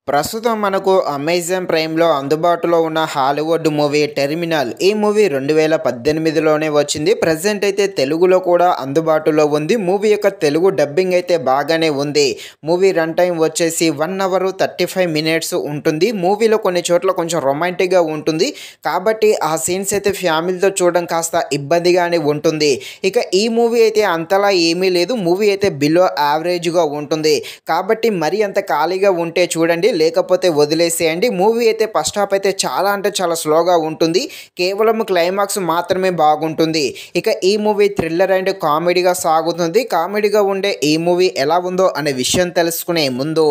ప్రస్తుతం మనకు అమెజాన్ ప్రైమ్‌లో అందుబాటులో ఉన్న హాలీవుడ్ మూవీ 'టెర్మినల్'. ఈ మూవీ 2018లోనే వచ్చింది. ప్రెజెంట్ అయితే తెలుగులో కూడా అందుబాటులో ఉంది. మూవీ యొక్క తెలుగు డబ్బింగ్ అయితే బాగానే ఉంది. మూవీ రన్ టైమ్ వచ్చేసి 1 అవర్ 35 మినిట్స్ ఉంటుంది. మూవీలో కొన్ని చోట్ల కొంచెం రొమాంటిక్‌గా ఉంటుంది. కాబట్టి ఆ సీన్స్ అయితే ఫ్యామిలీతో చూడడం కాస్త ఇబ్బందిగానే ఉంటుంది. ఇక ఈ మూవీ అయితే అంతలా ఏమీ లేదు. మూవీ అయితే బిలో యావరేజ్‌గా ఉంటుంది. కాబట్టి మరీ అంత ఖాళీగా ఉంటే చూడండి. లేకపోతే వదిలేసేయండి. మూవీ అయితే ఫస్ట్ హాఫ్ అయితే చాలా అంటే చాలా స్లోగా ఉంటుంది. కేవలం క్లైమాక్స్ మాత్రమే బాగుంటుంది. ఇక ఈ మూవీ థ్రిల్లర్ అండ్ కామెడీగా సాగుతుంది. కామెడీగా ఉండే ఈ మూవీ ఎలా ఉందో అనే విషయం తెలుసుకునే ముందు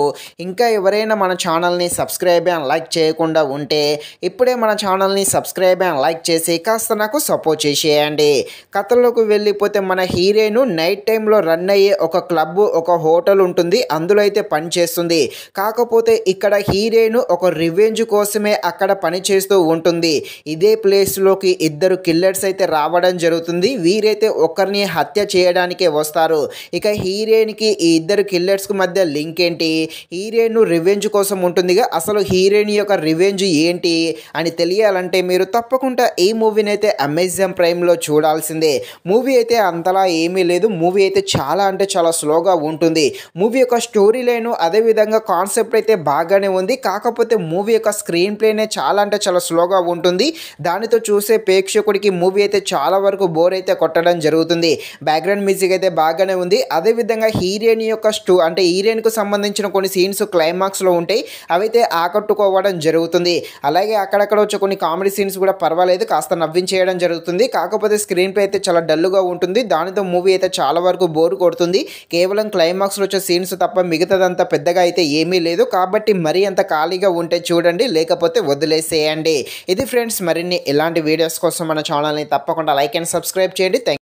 ఇంకా ఎవరైనా మన ఛానల్ని సబ్స్క్రైబ్ అండ్ లైక్ చేయకుండా ఉంటే ఇప్పుడే మన ఛానల్ని సబ్స్క్రైబ్ అండ్ లైక్ చేసి కాస్త నాకు సపోర్ట్ చేసేయండి. కథలోకి వెళ్ళిపోతే మన హీరోయిన్ నైట్ టైంలో రన్ అయ్యే ఒక క్లబ్, ఒక హోటల్ ఉంటుంది. అందులో అయితే పని చేస్తుంది. కాకపోతే ఇక్కడ హీరోయిన్ ఒక రివెంజ్ కోసమే అక్కడ పని చేస్తూ ఉంటుంది. ఇదే ప్లేస్లోకి ఇద్దరు కిల్లర్స్ అయితే రావడం జరుగుతుంది. వీరైతే ఒకరిని హత్య చేయడానికే వస్తారు. ఇక హీరోయిన్కి ఈ ఇద్దరు కిల్లర్స్కి మధ్య లింక్ ఏంటి, హీరోయిన్ రివెంజ్ కోసం ఉంటుందిగా, అసలు హీరోయిన్ యొక్క రివెంజ్ ఏంటి అని తెలియాలంటే మీరు తప్పకుండా ఈ మూవీని అయితే అమెజాన్ ప్రైమ్లో చూడాల్సిందే. మూవీ అయితే అంతలా ఏమీ లేదు. మూవీ అయితే చాలా అంటే చాలా స్లోగా ఉంటుంది. మూవీ యొక్క స్టోరీ లైన్ అదేవిధంగా కాన్సెప్ట్ అయితే బాగానే ఉంది. కాకపోతే మూవీ యొక్క స్క్రీన్ ప్లేనే చాలా అంటే చాలా స్లోగా ఉంటుంది. దానితో చూసే ప్రేక్షకుడికి మూవీ అయితే చాలా వరకు బోర్ అయితే కొట్టడం జరుగుతుంది. బ్యాక్గ్రౌండ్ మ్యూజిక్ అయితే బాగానే ఉంది. అదేవిధంగా హీరోయిన్ యొక్క హీరోయిన్కు సంబంధించిన కొన్ని సీన్స్ క్లైమాక్స్లో ఉంటాయి. అవైతే ఆకట్టుకోవడం జరుగుతుంది. అలాగే అక్కడక్కడ వచ్చే కొన్ని కామెడీ సీన్స్ కూడా పర్వాలేదు, కాస్త నవ్వించేయడం జరుగుతుంది. కాకపోతే స్క్రీన్ ప్లే అయితే చాలా డల్గా ఉంటుంది. దానితో మూవీ అయితే చాలా వరకు బోర్ కొడుతుంది. కేవలం క్లైమాక్స్లో వచ్చే సీన్స్ తప్ప మిగతాదంతా పెద్దగా అయితే ఏమీ లేదు. కాబట్టి మరీ అంత ఖాళీగా ఉంటే చూడండి, లేకపోతే వదిలేసేయండి. ఇది ఫ్రెండ్స్, మరిన్ని ఇలాంటి వీడియోస్ కోసం మన ఛానల్ని తప్పకుండా లైక్ అండ్ సబ్స్క్రైబ్ చేయండి.